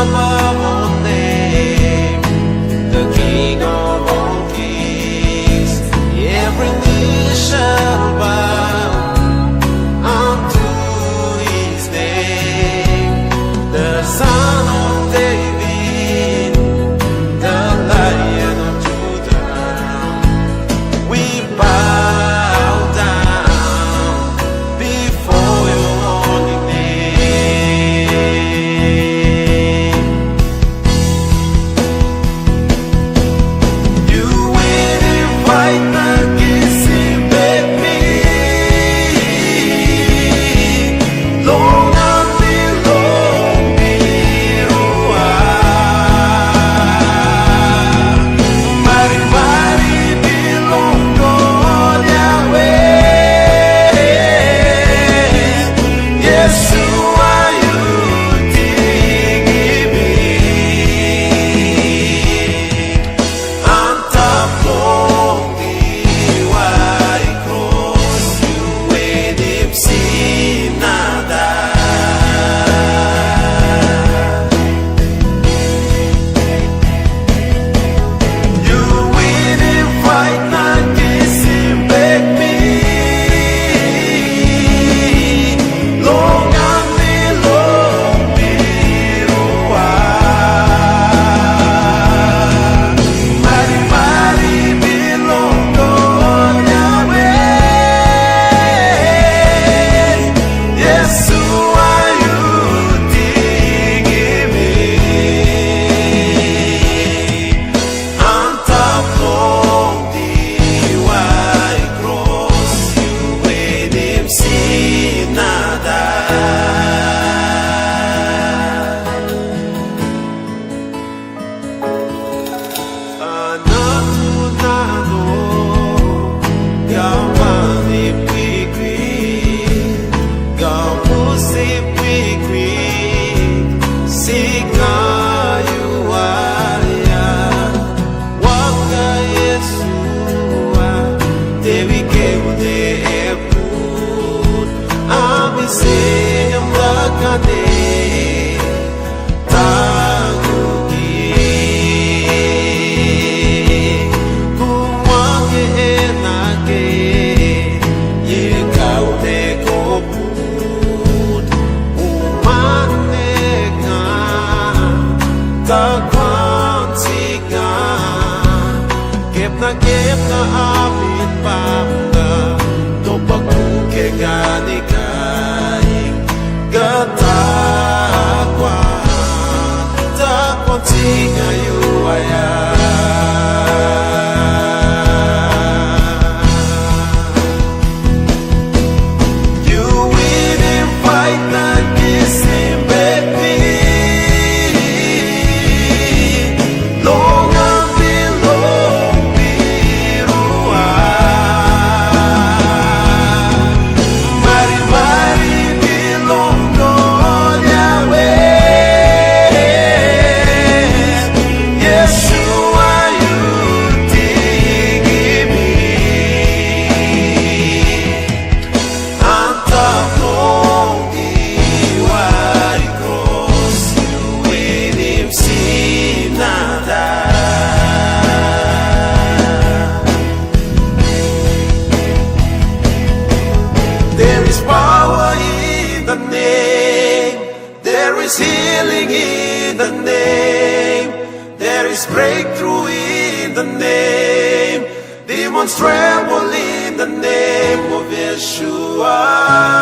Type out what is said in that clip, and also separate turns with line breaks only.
above all name, the King of all kings. Every knee shall bow unto his name. The Son of David, the Lion of Judah, we bow down before your holy name. You win in fight against him, make me long belong mighty, mighty belong God Yahweh. Yeshua, you tinggi antapong diwai cross, you edip sinada. You win in fight against him, make me long mighty, mighty belong God Yahweh. Yeshua, you tinggi antapong diwai cross, you edip sinada. Anatunado, gawan ipikwi, gawusip pikwi, sikayu aya, waka Yeshua, Dewi keude eput, amisenyam lakade, Kep na amin bangga no pagkuke gani kaing gatakwa takwa tingayu aya. You win in fight against him, make me long mighty, mighty belong God Yahweh. Yeshua, you tinggi antapong diwai cross, you edip sinada. There is power in the name, there is healing in the name, there is breakthrough in the name, demons tremble in the name of Yeshua.